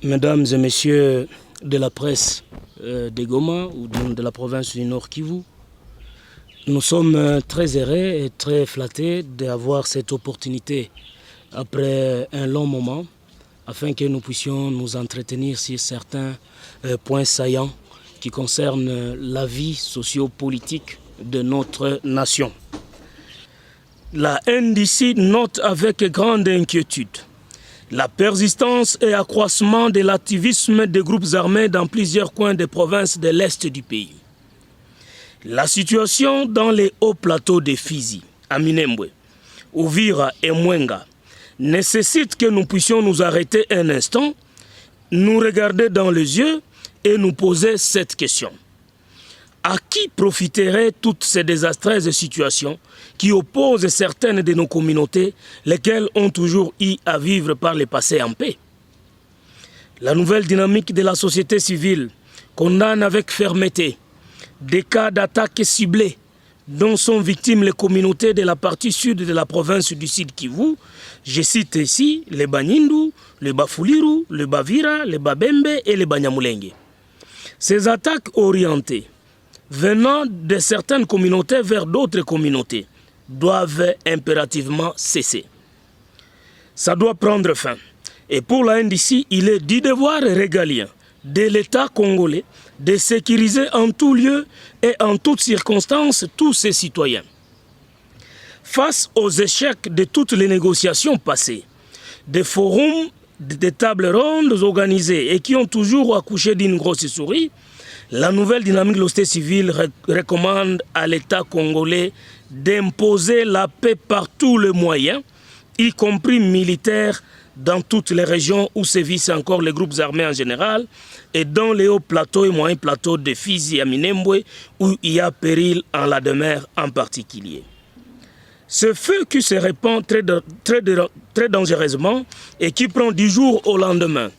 Mesdames et messieurs de la presse de Goma ou de la province du Nord Kivu, nous sommes très heureux et très flattés d'avoir cette opportunité après un long moment afin que nous puissions nous entretenir sur certains points saillants qui concernent la vie socio-politique de notre nation. La NDC note avec grande inquiétude la persistance et accroissement de l'activisme des groupes armés dans plusieurs coins des provinces de l'Est du pays. La situation dans les hauts plateaux de Fizi, à Minembwe, Uvira et Mwenga nécessite que nous puissions nous arrêter un instant, nous regarder dans les yeux et nous poser cette question. À qui profiteraient toutes ces désastreuses situations qui opposent certaines de nos communautés, lesquelles ont toujours eu à vivre par le passé en paix? La nouvelle dynamique de la société civile condamne avec fermeté des cas d'attaques ciblées dont sont victimes les communautés de la partie sud de la province du Sud Kivu. Je cite ici les Banyindu, les Bafuliru, les Bavira, les Babembe et les Banyamulenge. Ces attaques orientées venant de certaines communautés vers d'autres communautés doivent impérativement cesser. Ça doit prendre fin. Et pour la NDC, il est du devoir régalien de l'État congolais de sécuriser en tout lieu et en toutes circonstances tous ses citoyens. Face aux échecs de toutes les négociations passées, des forums, des tables rondes organisées et qui ont toujours accouché d'une grosse souris, la nouvelle dynamique de la société civile recommande à l'État congolais d'imposer la paix par tous les moyens, y compris militaires, dans toutes les régions où sévissent encore les groupes armés en général, et dans les hauts plateaux et moyens plateaux de Fizi et Minembwe, où il y a péril en la demeure en particulier. Ce feu qui se répand très dangereusement et qui prend du jour au lendemain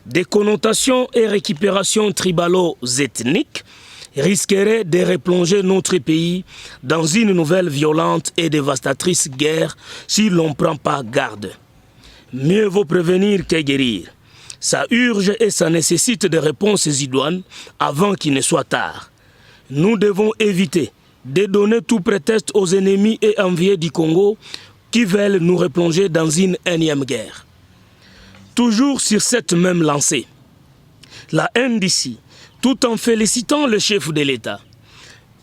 des connotations et récupérations tribalo-ethniques risquerait de replonger notre pays dans une nouvelle violente et dévastatrice guerre si l'on ne prend pas garde. Mieux vaut prévenir que guérir. Ça urge et ça nécessite des réponses idoines avant qu'il ne soit tard. Nous devons éviter de donner tout prétexte aux ennemis et enviés du Congo qui veulent nous replonger dans une énième guerre. Toujours sur cette même lancée, la NDC, tout en félicitant le chef de l'État,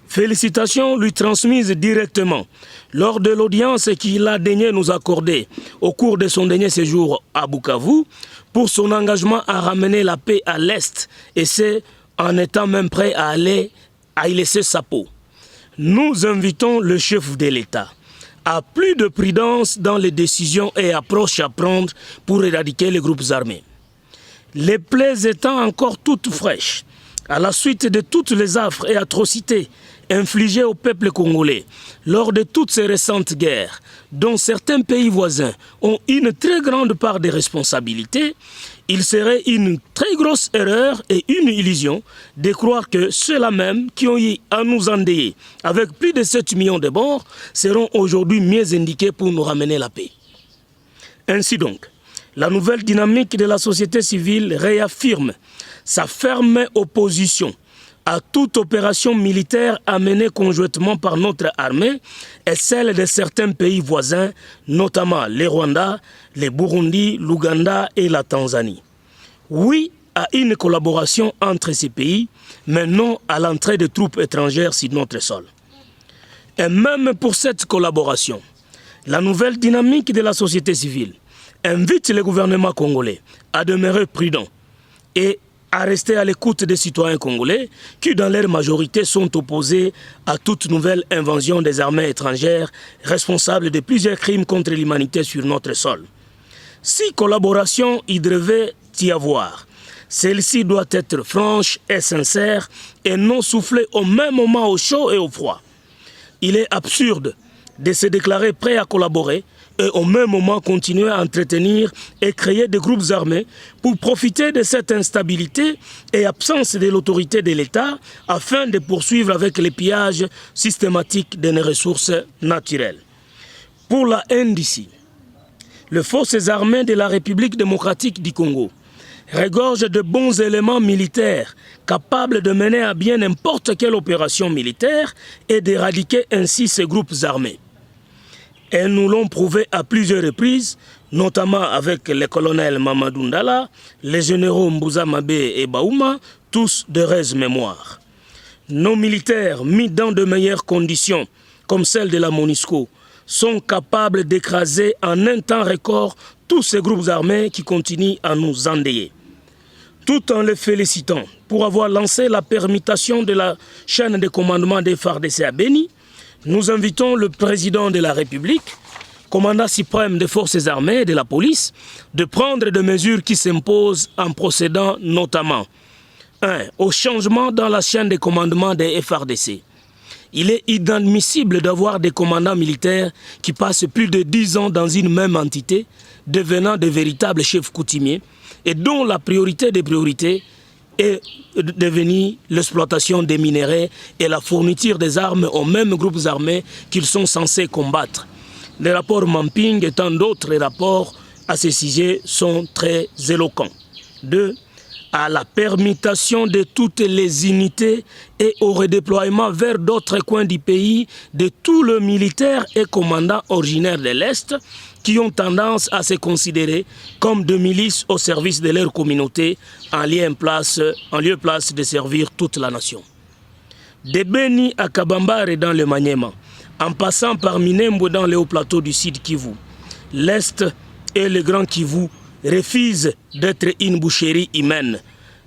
félicitations lui transmises directement lors de l'audience qu'il a daigné nous accorder au cours de son dernier séjour à Bukavu pour son engagement à ramener la paix à l'Est et c'est en étant même prêt à y laisser sa peau. Nous invitons le chef de l'État à plus de prudence dans les décisions et approches à prendre pour éradiquer les groupes armés. Les plaies étant encore toutes fraîches, à la suite de toutes les affres et atrocités infligées au peuple congolais lors de toutes ces récentes guerres, dont certains pays voisins ont une très grande part de responsabilités, il serait une très grosse erreur et une illusion de croire que ceux-là même qui ont eu à nous endeuiller avec plus de 7 millions de morts seront aujourd'hui mieux indiqués pour nous ramener la paix. Ainsi donc, la nouvelle dynamique de la société civile réaffirme sa ferme opposition à toute opération militaire menée conjointement par notre armée et celle de certains pays voisins, notamment le Rwanda, le Burundi, l'Ouganda et la Tanzanie. Oui à une collaboration entre ces pays, mais non à l'entrée de troupes étrangères sur notre sol. Et même pour cette collaboration, la nouvelle dynamique de la société civile invite le gouvernement congolais à demeurer prudent et à rester à l'écoute des citoyens congolais qui, dans leur majorité, sont opposés à toute nouvelle invasion des armées étrangères responsables de plusieurs crimes contre l'humanité sur notre sol. Si collaboration y devait y avoir, celle-ci doit être franche et sincère et non souffler au même moment au chaud et au froid. Il est absurde de se déclarer prêt à collaborer et au même moment continuer à entretenir et créer des groupes armés pour profiter de cette instabilité et absence de l'autorité de l'État afin de poursuivre avec les pillages systématiques de nos ressources naturelles. Pour la NDC, les forces armées de la République démocratique du Congo regorge de bons éléments militaires capables de mener à bien n'importe quelle opération militaire et d'éradiquer ainsi ces groupes armés. Et nous l'ont prouvé à plusieurs reprises, notamment avec les colonels Mamadou Ndala, les généraux Mbouza Mabé et Baouma, tous de heureuse mémoire. Nos militaires, mis dans de meilleures conditions, comme celle de la MONUSCO, sont capables d'écraser en un temps record tous ces groupes armés qui continuent à nous endeuiller. Tout en les félicitant pour avoir lancé la permutation de la chaîne de commandement des FARDC à Béni, nous invitons le président de la République, commandant suprême des forces armées et de la police, de prendre des mesures qui s'imposent en procédant notamment 1. Au changement dans la chaîne de commandement des FARDC. Il est inadmissible d'avoir des commandants militaires qui passent plus de 10 ans dans une même entité, devenant de véritables chefs coutumiers, et dont la priorité des priorités est devenue l'exploitation des minéraux et la fourniture des armes aux mêmes groupes armés qu'ils sont censés combattre. Les rapports Mamping et tant d'autres rapports à ce sujet sont très éloquents. 2. À la permutation de toutes les unités et au redéploiement vers d'autres coins du pays de tous les militaires et commandants originaires de l'Est qui ont tendance à se considérer comme des milices au service de leur communauté en lieu place de servir toute la nation. De Béni à Kabambare dans le Maniema, en passant par Minembwe dans le haut plateau du Sud Kivu, l'Est et le Grand Kivu refusent d'être une boucherie humaine,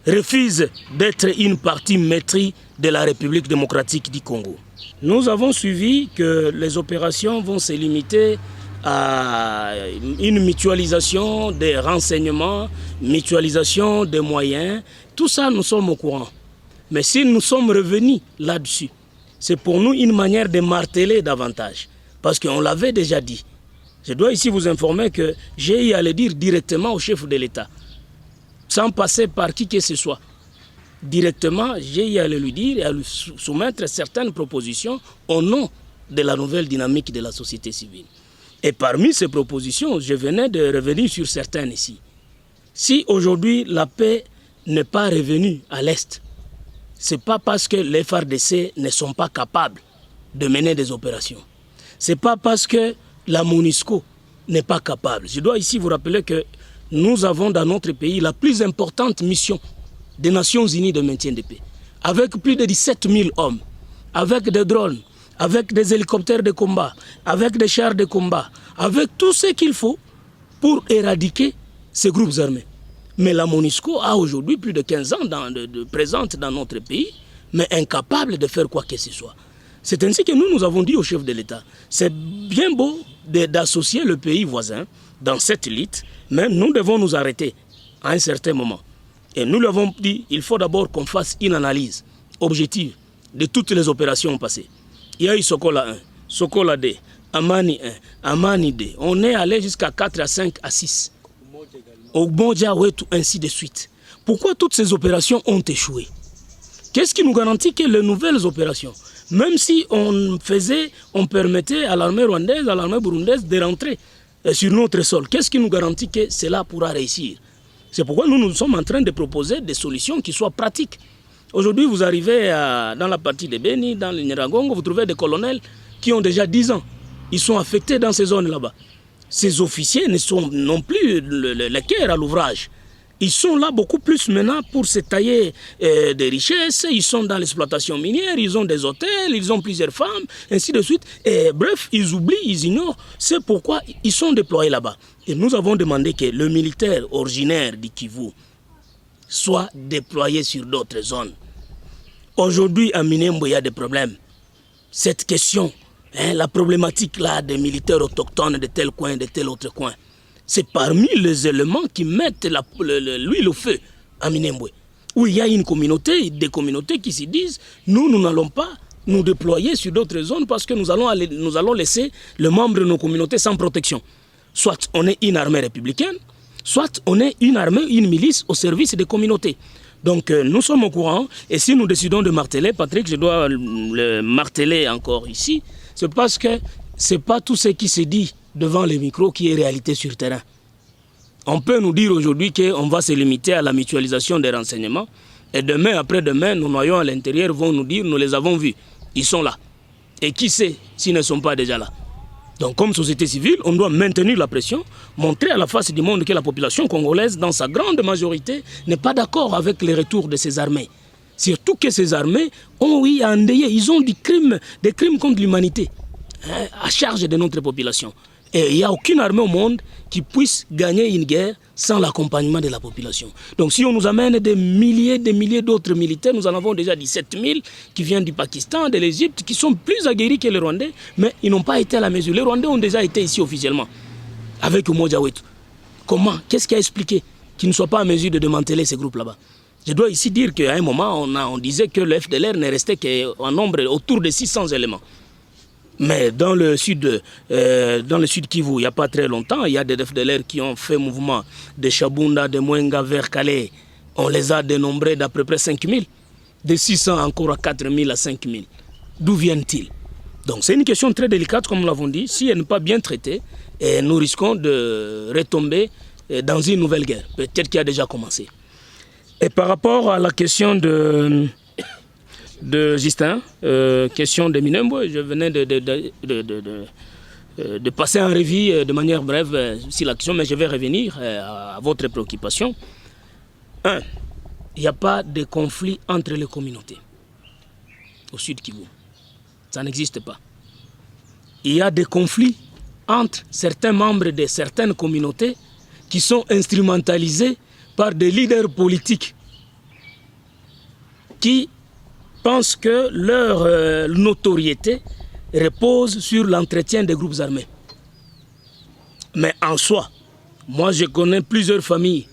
refusent d'être une partie maîtrise de la République démocratique du Congo. Nous avons suivi que les opérations vont se limiter à une mutualisation des renseignements, mutualisation des moyens. Tout ça, nous sommes au courant. Mais si nous sommes revenus là-dessus, c'est pour nous une manière de marteler davantage. Parce qu'on l'avait déjà dit. Je dois ici vous informer que j'ai eu à le dire directement au chef de l'État, sans passer par qui que ce soit. Directement, j'ai eu à le lui dire et à lui soumettre certaines propositions au nom de la nouvelle dynamique de la société civile. Et parmi ces propositions, je venais de revenir sur certaines ici. Si aujourd'hui la paix n'est pas revenue à l'Est, ce n'est pas parce que les FARDC ne sont pas capables de mener des opérations. Ce n'est pas parce que la MONUSCO n'est pas capable. Je dois ici vous rappeler que nous avons dans notre pays la plus importante mission des Nations Unies de maintien de paix, avec plus de 17 000 hommes, avec des drones, avec des hélicoptères de combat, avec des chars de combat, avec tout ce qu'il faut pour éradiquer ces groupes armés. Mais la MONUSCO a aujourd'hui plus de 15 ans présente dans notre pays, mais incapable de faire quoi que ce soit. C'est ainsi que nous avons dit au chef de l'État, c'est bien beau d'associer le pays voisin dans cette lutte, mais nous devons nous arrêter à un certain moment. Et nous l'avons dit, il faut d'abord qu'on fasse une analyse objective de toutes les opérations passées. Il y a eu Sokola 1, Sokola 2, Amani 1, Amani 2. On est allé jusqu'à 4 à 5 à 6. Au Bodja, ainsi de suite. Pourquoi toutes ces opérations ont échoué? Qu'est-ce qui nous garantit que les nouvelles opérations, même si on permettait à l'armée rwandaise, à l'armée burundaise de rentrer sur notre sol, qu'est-ce qui nous garantit que cela pourra réussir? C'est pourquoi nous sommes en train de proposer des solutions qui soient pratiques. Aujourd'hui, vous arrivez dans la partie de Béni, dans le Nyiragongo, vous trouvez des colonels qui ont déjà 10 ans. Ils sont affectés dans ces zones là-bas. Ces officiers ne sont non plus le cœur à l'ouvrage. Ils sont là beaucoup plus maintenant pour se tailler des richesses. Ils sont dans l'exploitation minière, ils ont des hôtels, ils ont plusieurs femmes, ainsi de suite. Et bref, ils oublient, ils ignorent. C'est pourquoi ils sont déployés là-bas. Et nous avons demandé que le militaire originaire du Kivu soit déployé sur d'autres zones. Aujourd'hui, à Minembwe, il y a des problèmes. Cette question, la problématique là des militaires autochtones de tel coin, de tel autre coin, c'est parmi les éléments qui mettent l'huile au feu à Minembwe. Où il y a une communauté, des communautés qui se disent, nous n'allons pas nous déployer sur d'autres zones parce que nous allons laisser les membres de nos communautés sans protection. Soit on est une armée républicaine, soit on est une armée, une milice au service des communautés. Donc nous sommes au courant et si nous décidons de marteler, Patrick, je dois le marteler encore ici, c'est parce que ce n'est pas tout ce qui se dit devant les micros qui est réalité sur terrain. On peut nous dire aujourd'hui qu'on va se limiter à la mutualisation des renseignements et demain, après-demain, nos noyaux à l'intérieur vont nous dire nous les avons vus, ils sont là. Et qui sait s'ils ne sont pas déjà là? Donc comme société civile, on doit maintenir la pression, montrer à la face du monde que la population congolaise, dans sa grande majorité, n'est pas d'accord avec le retour de ces armées. Surtout que ces armées ont endeuillé, ils ont des crimes contre l'humanité, à charge de notre population. Et il n'y a aucune armée au monde qui puisse gagner une guerre sans l'accompagnement de la population. Donc si on nous amène des milliers d'autres militaires, nous en avons déjà 17 000 qui viennent du Pakistan, de l'Égypte, qui sont plus aguerris que les Rwandais, mais ils n'ont pas été à la mesure. Les Rwandais ont déjà été ici officiellement, avec Umoja Wetu. Comment? Qu'est-ce qui a expliqué qu'ils ne soient pas à mesure de démanteler ces groupes là-bas? Je dois ici dire qu'à un moment, on disait que le FDLR n'est resté qu'en nombre autour de 600 éléments. Mais dans le sud Kivu, il n'y a pas très longtemps, il y a des FDLR qui ont fait mouvement de Chabunda, de Mwenga vers Calais. On les a dénombrés d'à peu près 5 000. De 600 encore à 4 000 à 5 000. D'où viennent-ils? Donc c'est une question très délicate, comme nous l'avons dit. Si elle n'est pas bien traitée, nous risquons de retomber dans une nouvelle guerre, peut-être qui a déjà commencé. Et par rapport à la question de Justin, question de Minembwe, je venais de passer en revue de manière brève sur la question, mais je vais revenir à votre préoccupation. Un, il n'y a pas de conflit entre les communautés au sud Kivu. Ça n'existe pas. Il y a des conflits entre certains membres de certaines communautés qui sont instrumentalisés par des leaders politiques qui pensent que leur notoriété repose sur l'entretien des groupes armés. Mais en soi, moi je connais plusieurs familles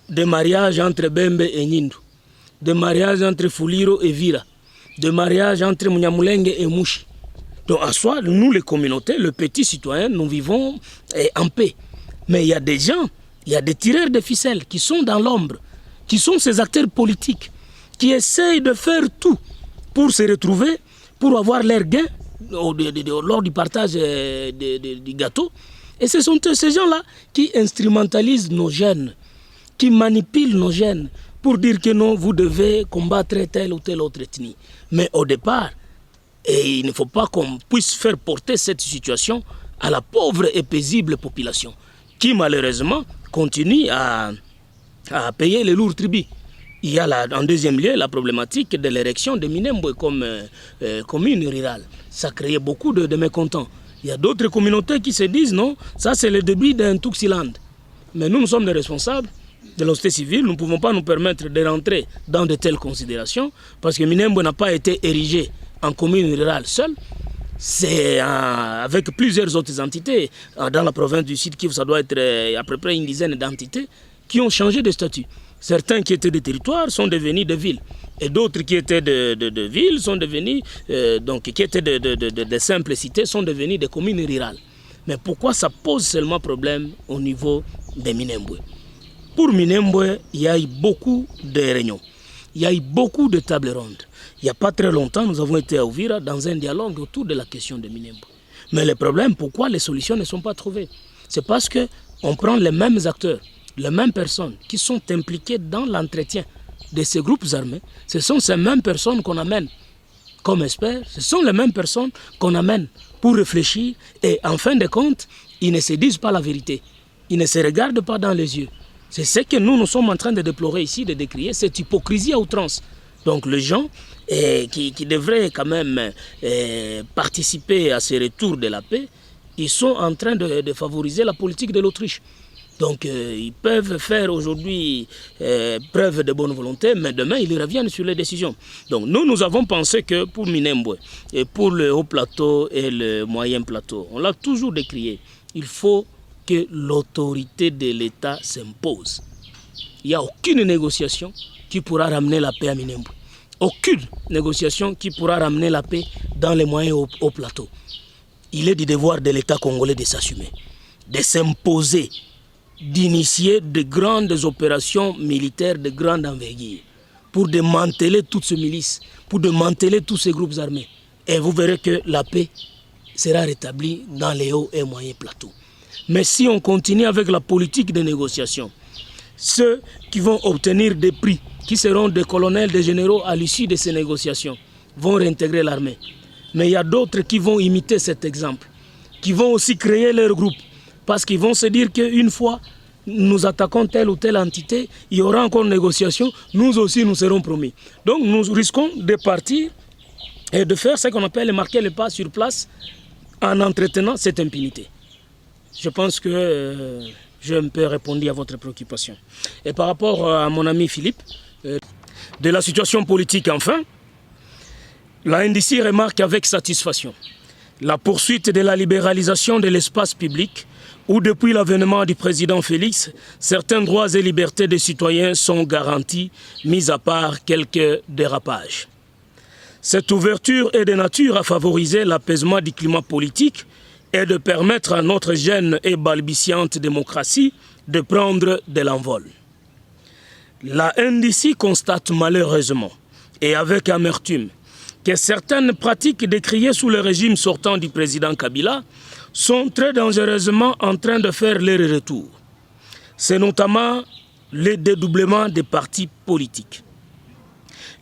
de mariages entre Bembe et Nindu, de mariages entre Fuliro et Vira, de mariages entre Munyamulenge et Mouchi. Donc en soi, nous les communautés, les petits citoyens, nous vivons en paix. Mais il y a des gens, il y a des tireurs de ficelles qui sont dans l'ombre, qui sont ces acteurs politiques, qui essayent de faire tout pour se retrouver, pour avoir leur gain lors du partage du gâteau. Et ce sont ces gens-là qui instrumentalisent nos jeunes, qui manipulent nos jeunes pour dire que non, vous devez combattre telle ou telle autre ethnie. Mais au départ, il ne faut pas qu'on puisse faire porter cette situation à la pauvre et paisible population, qui malheureusement continue à payer les lourds tribus. Il y a en deuxième lieu la problématique de l'érection de Minembwe comme commune rurale. Ça crée beaucoup de mécontents. Il y a d'autres communautés qui se disent non, ça c'est le début d'un Tuxiland. Mais nous sommes les responsables de la société civile, nous ne pouvons pas nous permettre de rentrer dans de telles considérations parce que Minembwe n'a pas été érigé en commune rurale seule. C'est avec plusieurs autres entités. Dans la province du Sud Kivu, ça doit être à peu près une dizaine d'entités qui ont changé de statut. Certains qui étaient des territoires sont devenus des villes. Et d'autres qui étaient de villes sont devenus, qui étaient de simples cités, sont devenus des communes rurales. Mais pourquoi ça pose seulement problème au niveau de Minembwe? Pour Minembwe, il y a eu beaucoup de réunions. Il y a eu beaucoup de tables rondes. Il n'y a pas très longtemps, nous avons été à Uvira dans un dialogue autour de la question de Minembwe. Mais le problème, pourquoi les solutions ne sont pas trouvées? C'est parce qu'on prend les mêmes acteurs, les mêmes personnes qui sont impliquées dans l'entretien de ces groupes armés. Ce sont ces mêmes personnes qu'on amène comme experts, ce sont les mêmes personnes qu'on amène pour réfléchir et en fin de compte, ils ne se disent pas la vérité. Ils ne se regardent pas dans les yeux. C'est ce que nous sommes en train de déplorer ici, de décrier, cette hypocrisie à outrance. Donc les gens qui devraient quand même participer à ce retour de la paix, ils sont en train de favoriser la politique de l'Autriche. Donc ils peuvent faire aujourd'hui preuve de bonne volonté, mais demain ils reviennent sur les décisions. Donc nous avons pensé que pour Minembwe, et pour le haut plateau et le moyen plateau, on l'a toujours décrié, il faut que l'autorité de l'État s'impose. Il n'y a aucune négociation qui pourra ramener la paix à Minembwe. Aucune négociation qui pourra ramener la paix dans les moyens au plateau. Il est du devoir de l'État congolais de s'assumer, de s'imposer, d'initier de grandes opérations militaires de grande envergure pour démanteler toutes ces milices, pour démanteler tous ces groupes armés. Et vous verrez que la paix sera rétablie dans les hauts et moyens plateaux. Mais si on continue avec la politique de négociation, ceux qui vont obtenir des prix, qui seront des colonels, des généraux à l'issue de ces négociations, vont réintégrer l'armée. Mais il y a d'autres qui vont imiter cet exemple, qui vont aussi créer leur groupe, parce qu'ils vont se dire qu'une fois nous attaquons telle ou telle entité, il y aura encore négociation, nous aussi nous serons promis. Donc nous risquons de partir et de faire ce qu'on appelle marquer le pas sur place en entretenant cette impunité. Je pense que j'ai un peu répondu à votre préoccupation. Et par rapport à mon ami Philippe, de la situation politique enfin, la NDC remarque avec satisfaction la poursuite de la libéralisation de l'espace public où depuis l'avènement du président Félix, certains droits et libertés des citoyens sont garantis, mis à part quelques dérapages. Cette ouverture est de nature à favoriser l'apaisement du climat politique et de permettre à notre jeune et balbutiante démocratie de prendre de l'envol. La NDC constate malheureusement et avec amertume que certaines pratiques décriées sous le régime sortant du président Kabila sont très dangereusement en train de faire leur retour. C'est notamment le dédoublement des partis politiques.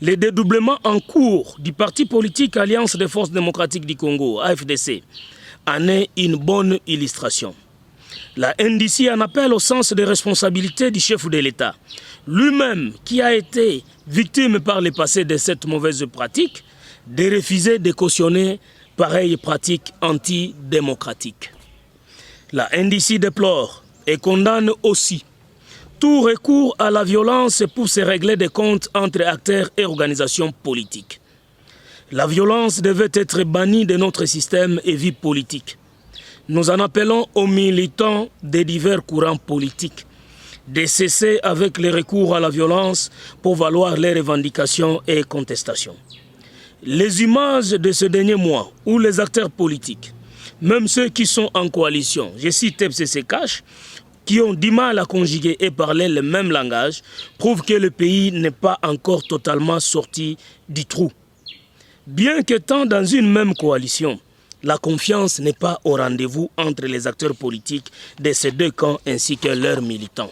Le dédoublement en cours du parti politique Alliance des forces démocratiques du Congo, AFDC, en est une bonne illustration. La NDC en appelle au sens des responsabilités du chef de l'État. Lui-même, qui a été victime par le passé de cette mauvaise pratique, de refuser de cautionner pareilles pratiques antidémocratiques. La NDC déplore et condamne aussi tout recours à la violence pour se régler des comptes entre acteurs et organisations politiques. La violence devait être bannie de notre système et vie politique. Nous en appelons aux militants des divers courants politiques de cesser avec les recours à la violence pour valoir les revendications et contestations. Les images de ce dernier mois où les acteurs politiques, même ceux qui sont en coalition, je cite FCC Cash, qui ont du mal à conjuguer et parler le même langage, prouvent que le pays n'est pas encore totalement sorti du trou. Bien qu'étant dans une même coalition, la confiance n'est pas au rendez-vous entre les acteurs politiques de ces deux camps ainsi que leurs militants.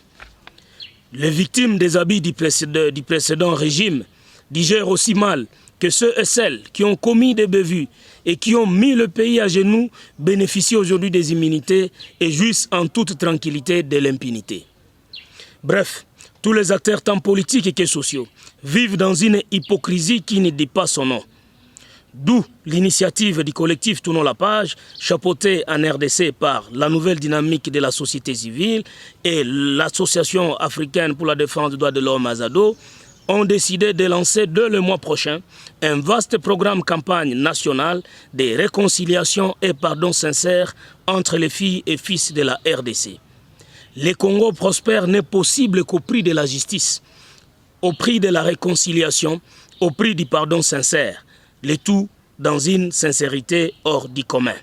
Les victimes des habits du précédent régime digèrent aussi mal que ceux et celles qui ont commis des bévues et qui ont mis le pays à genoux bénéficient aujourd'hui des immunités et jouissent en toute tranquillité de l'impunité. Bref, tous les acteurs tant politiques que sociaux vivent dans une hypocrisie qui ne dit pas son nom. D'où l'initiative du collectif Tournons la page, chapeautée en RDC par la nouvelle dynamique de la société civile et l'Association africaine pour la défense des droits de l'homme Azado, ont décidé de lancer dès le mois prochain un vaste programme campagne nationale de réconciliation et pardon sincère entre les filles et fils de la RDC. Le Congo prospère n'est possible qu'au prix de la justice, au prix de la réconciliation, au prix du pardon sincère, le tout dans une sincérité hors du commun.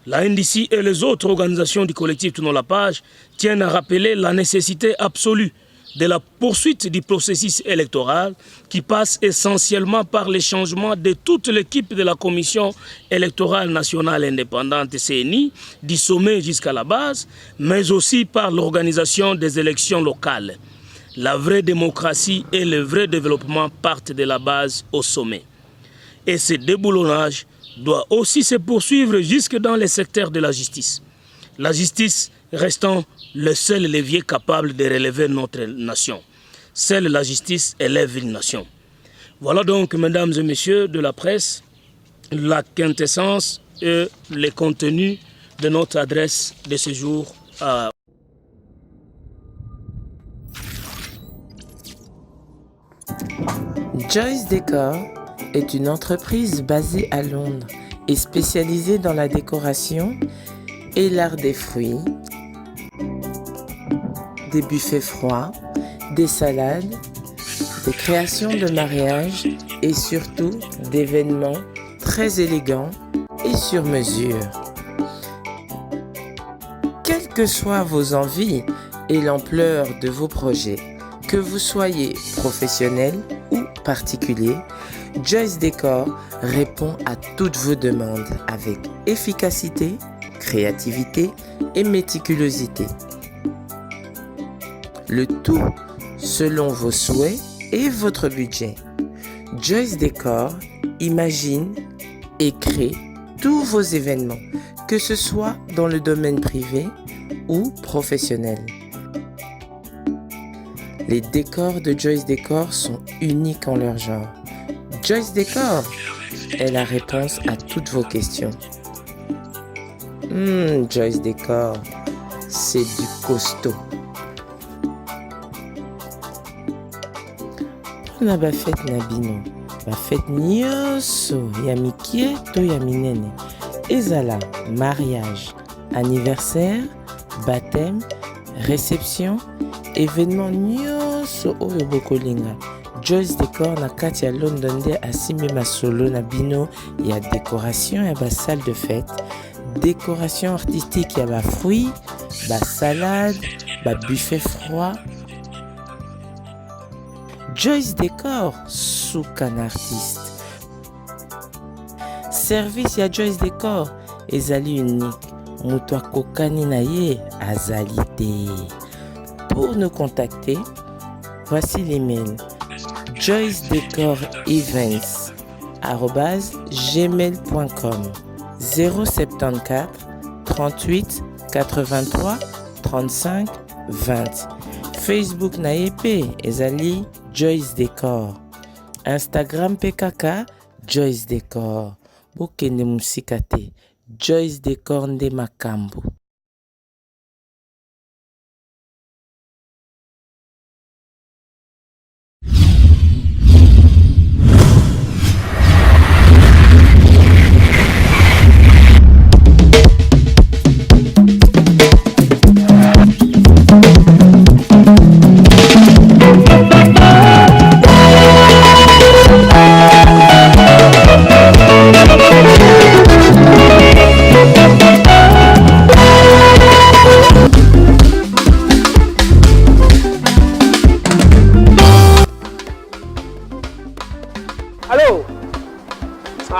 La NDC et les autres organisations du collectif Tournons la page tiennent à rappeler la nécessité absolue de la poursuite du processus électoral qui passe essentiellement par les changements de toute l'équipe de la Commission électorale nationale indépendante CNI, du sommet jusqu'à la base, mais aussi par l'organisation des élections locales. La vraie démocratie et le vrai développement partent de la base au sommet. Et ce déboulonnage doit aussi se poursuivre jusque dans les secteurs de la justice. La justice restant le seul levier capable de relever notre nation. Seule la justice élève une nation. Voilà donc, mesdames et messieurs de la presse, la quintessence et les contenus de notre adresse de ce jour. Joyce Decor est une entreprise basée à Londres et spécialisée dans la décoration et l'art des fruits, des buffets froids, des salades, des créations de mariage et surtout d'événements très élégants et sur mesure. Quelles que soient vos envies et l'ampleur de vos projets, que vous soyez professionnel ou particulier, Joyce Decor répond à toutes vos demandes avec efficacité, créativité et méticulosité. Le tout selon vos souhaits et votre budget. Joyce Décor imagine et crée tous vos événements, que ce soit dans le domaine privé ou professionnel. Les décors de Joyce Décor sont uniques en leur genre. Joyce Décor est la réponse à toutes vos questions. Joyce Décor, c'est du costaud. Pona bafete na bino, bafete nyonso ya mikie to ya minene. Ezala mariage, anniversaire, baptême, réception, événement nyonso oyo bokolinga. Joyce Décor na kati ya London nde asimbi masolo na bino ya décoration ya ba salle de fête, décoration artistique ya ba fruits, ba salade, ba buffet froid. Joyce Décor, soukan artiste. Service ya Joyce Décor ezali unique. Moto akokani na ye azali te. Pour nous contacter, voici l'email joycedecorevents@gmail.com 074 38 83 35 20. Facebook na EP ezali Joyce Décor. Instagram PKK Joyce Décor. Bokende musika te. Joyce Décor nde makambo.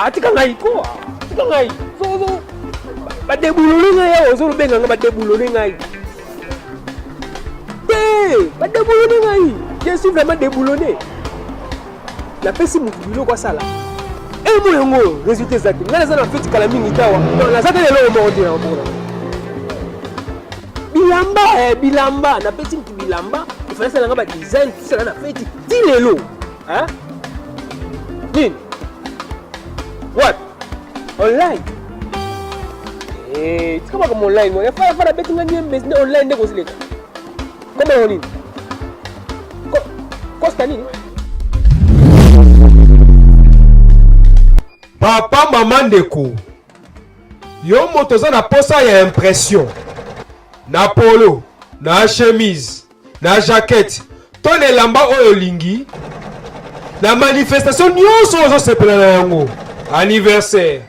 Tika ngai ko tika ngai so badebulole ngai ozo benga nga badebulole ngai badebulole ngai je suis vraiment déboulonné la pesi mutu bilo kwa sala mo yango résultat zaki nga na feti kala mingi tawa na zaka lelo mo ndira mo bilamba na pesi mutu bilamba ifanya nga ba design tout ça na feti tilelo hein nini. What? Online? Tu comment comme online? Il faut faire la bête online de quoi. Comment on dit? Costa nini? Papa maman ndeko. Yo moto za na posa ya impression. Na polo, na chemise, na jaquette. Ton elamba oyo lingi. Na manifestation nyonso ozo sepela na yango. Anniversaire,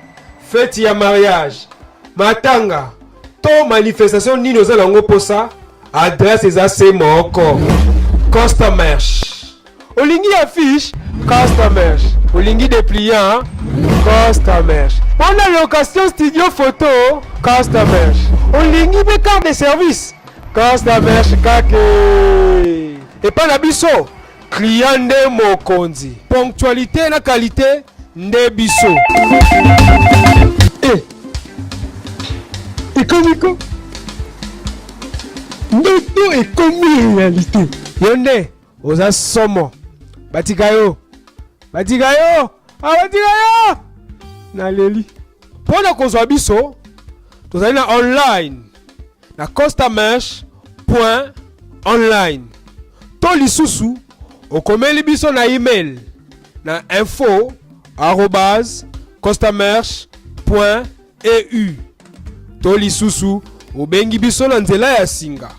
fête ya mariage, matanga, to manifestation nino za lango posa, adresse eza se moko. Costa Merch. Olingi affiche, Costa Merch. Olingi dépliant, Costa Merch. On a location studio photo, Costa Merch. Olingi be carte de service, Costa Merch kake. Et pas la biso, client de mokonzi. Ponctualité na qualité. Ndebiso. Ekomiko. Ndoto ekomi réalité. Yonde, oza somo. Batikayo. Batikayo. Na leli. Pona kozwa biso, tozali na online. Na costamerch.online. To lisusu, okomeli biso na email. Na info@costamerch.eu. To lisusu obengi biso na nzela ya singa